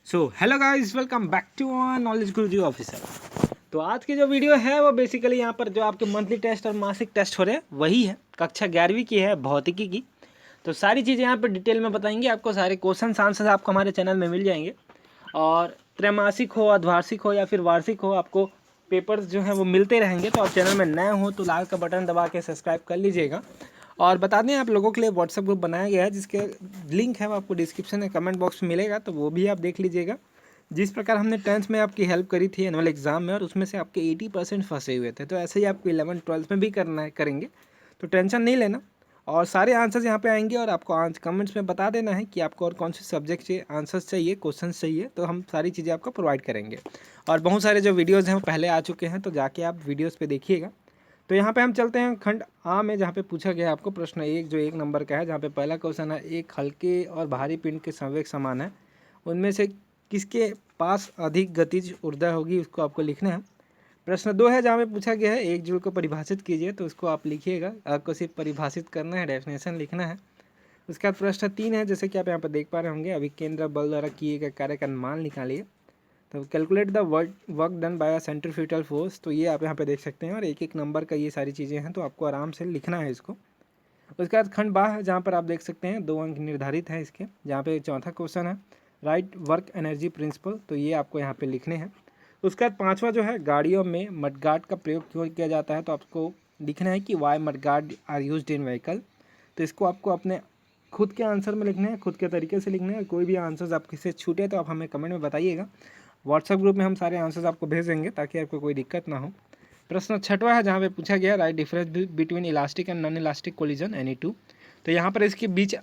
So hello guys, welcome back to knowledge Guruji officer. तो आज की जो वीडियो है वो बेसिकली यहाँ पर जो आपके मंथली टेस्ट और मासिक टेस्ट हो रहे हैं वही है। कक्षा 11वीं की है, भौतिकी की। तो सारी चीज़ें यहाँ पर डिटेल में बताएंगे आपको। सारे क्वेश्चन आंसर्स आपको हमारे चैनल में मिल जाएंगे। और त्रैमासिक हो, अर्धवार्षिक हो या फिर वार्षिक हो, आपको पेपर्स जो हैं वो मिलते रहेंगे। तो आप चैनल में नए हो तो लाल का बटन दबा के सब्सक्राइब कर लीजिएगा। और बता दें, आप लोगों के लिए व्हाट्सएप ग्रुप बनाया गया है जिसके लिंक है वो आपको डिस्क्रिप्शन में कमेंट बॉक्स में मिलेगा, तो वो भी आप देख लीजिएगा। जिस प्रकार हमने 10th में आपकी हेल्प करी थी एनुअल एग्जाम में, और उसमें से आपके 80% फंसे हुए थे, तो ऐसे ही आपको 11th 12th में भी करना है, करेंगे। तो टेंशन नहीं लेना। और सारे आंसर्स यहाँ पे आएंगे और आपको कमेंट्स में बता देना है कि आपको और कौन से सब्जेक्ट से आंसर्स चाहिए, क्वेश्चंस चाहिए, तो हम सारी चीज़ें आपको प्रोवाइड करेंगे। और बहुत सारे जो वीडियोज़ हैं वो पहले आ चुके हैं, तो जाके आप वीडियोज़ पे देखिएगा। तो यहाँ पे हम चलते हैं खंड आ में, जहाँ पे पूछा गया आपको प्रश्न 1 जो 1 नंबर का है, जहाँ पे पहला क्वेश्चन है, एक हल्के और भारी पिंड के संवेग समान है, उनमें से किसके पास अधिक गतिज ऊर्जा होगी, उसको आपको लिखना है। प्रश्न 2 है, जहाँ पे पूछा गया है एक जूल को परिभाषित कीजिए, तो उसको आप लिखिएगा। आपको सिर्फ परिभाषित करना है, डेफिनेशन लिखना है। उसके बाद प्रश्न 3 है, जैसे कि आप यहाँ पर देख पा रहे होंगे, अभिकेंद्र बल द्वारा किए गए कार्य का मान निकालिए। तो calculate the work done by a centrifugal force, तो ये आप यहाँ पे देख सकते हैं। और एक एक नंबर का ये सारी चीज़ें हैं, तो आपको आराम से लिखना है इसको। उसके बाद खंड बा है, जहाँ पर आप देख सकते हैं 2 अंक निर्धारित हैं इसके, जहाँ पे चौथा क्वेश्चन है राइट वर्क एनर्जी प्रिंसिपल, तो ये आपको यहाँ पे लिखने हैं। उसके बाद 5वां जो है, गाड़ियों में मडगार्ड का प्रयोग क्यों किया जाता है, तो आपको लिखना है कि why mudguard are used in vehicle. तो इसको आपको अपने खुद के आंसर में लिखना है, खुद के तरीके से लिखना है। कोई भी आंसर्स आपके से छूटे तो आप हमें कमेंट में बताइएगा। व्हाट्सएप ग्रुप में हम सारे आंसर्स आपको भेज देंगे ताकि आपको कोई दिक्कत ना हो। प्रश्न 6वां है, जहाँ पे पूछा गया right difference between elastic and non elastic collision any two. तो यहाँ पर इसके बीच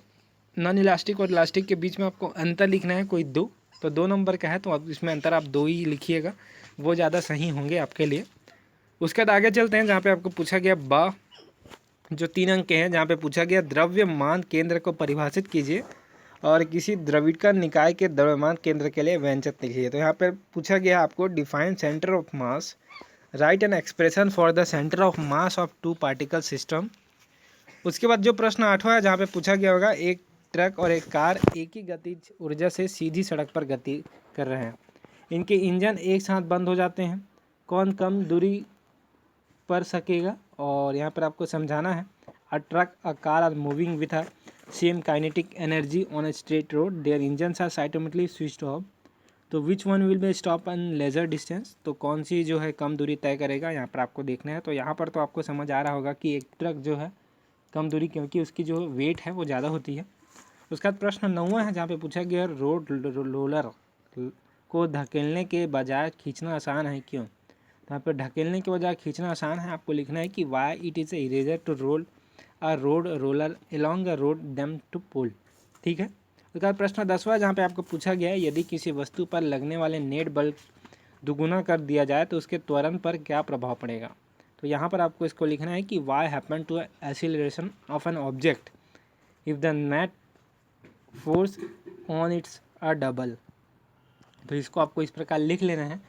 नॉन इलास्टिक और इलास्टिक के बीच में आपको अंतर लिखना है कोई 2। तो 2 नंबर का है, तो अब इसमें अंतर आप 2 ही लिखिएगा, वो ज़्यादा सही होंगे आपके लिए। उसके बाद आगे चलते हैं, जहाँ पे आपको पूछा गया बा जो 3 अंक के हैं, जहाँ पे पूछा गया द्रव्यमान केंद्र को परिभाषित कीजिए और किसी द्रविड़का निकाय के द्रव्यमान केंद्र के लिए व्यंजक लिखिए। तो यहाँ पर पूछा गया आपको define centre of mass, right an expression for the centre of mass of 2 particle system. उसके बाद जो प्रश्न 8वां है, जहाँ पे पूछा गया होगा एक ट्रक और एक कार एक ही गतिज ऊर्जा से सीधी सड़क पर गति कर रहे हैं, इनके इंजन एक साथ बंद हो जाते हैं, कौन कम दूरी पर सकेगा। और यहाँ पर आपको समझाना है a truck a car are moving with a same kinetic energy on a straight road, their engines are automatically switched off, तो which one will be stop in lesser distance, तो कौन सी जो है कम दूरी तय करेगा, यहाँ पर आपको देखना है। तो यहाँ पर तो आपको समझ आ रहा होगा कि एक ट्रक जो है कम दूरी, क्योंकि उसकी जो वेट है वो ज़्यादा होती है। उसका प्रश्न 9वां है, जहाँ पे पूछा गया रोड रोलर को धकेलने के बजाय खींचना आसान है क्यों। तो यहाँ पर ढकेलने के बजाय खींचना आसान है, आपको लिखना है कि why it is a easier to roll a road roller along a road than to pull. ठीक है। उसका प्रश्न 10वां, जहाँ पे आपको पूछा गया है यदि किसी वस्तु पर लगने वाले नेट बल दुगुना कर दिया जाए तो उसके त्वरण पर क्या प्रभाव पड़ेगा। तो यहाँ पर आपको इसको लिखना है कि why happen to acceleration of an object if the net force on it's a double. तो इसको आपको इस प्रकार लिख लेना है।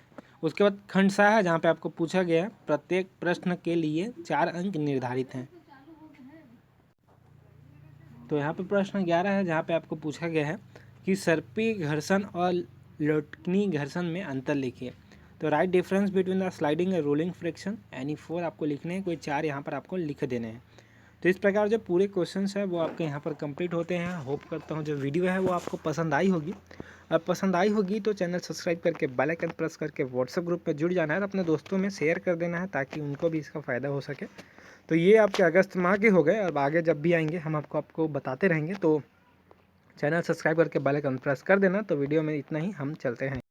उसके बाद खंड सा है, जहाँ पे आपको पूछा गया है प्रत्येक प्रश्न के लिए 4 अंक निर्धारित हैं। तो यहाँ पे प्रश्न 11 है, जहाँ पे आपको पूछा गया है कि सर्पी घर्षण और लुटकनी घर्षण में अंतर लिखिए। तो right difference between the sliding और रोलिंग फ्रिक्शन, यानी 4 आपको लिखने हैं, कोई 4 यहाँ पर आपको लिख देने हैं। तो इस प्रकार जो पूरे क्वेश्चंस है वो आपके यहाँ पर कंप्लीट होते हैं। होप करता हूँ जो वीडियो है वो आपको पसंद आई होगी। अब पसंद आई होगी तो चैनल सब्सक्राइब करके बेल आइकन प्रेस करके व्हाट्सएप ग्रुप में जुड़ जाना है और अपने दोस्तों में शेयर कर देना है ताकि उनको भी इसका फ़ायदा हो सके। तो ये आपके अगस्त माह के हो गए, अब आगे जब भी आएंगे हम आपको बताते रहेंगे। तो चैनल सब्सक्राइब करके बेल आइकन प्रेस कर देना। तो वीडियो में इतना ही, हम चलते हैं।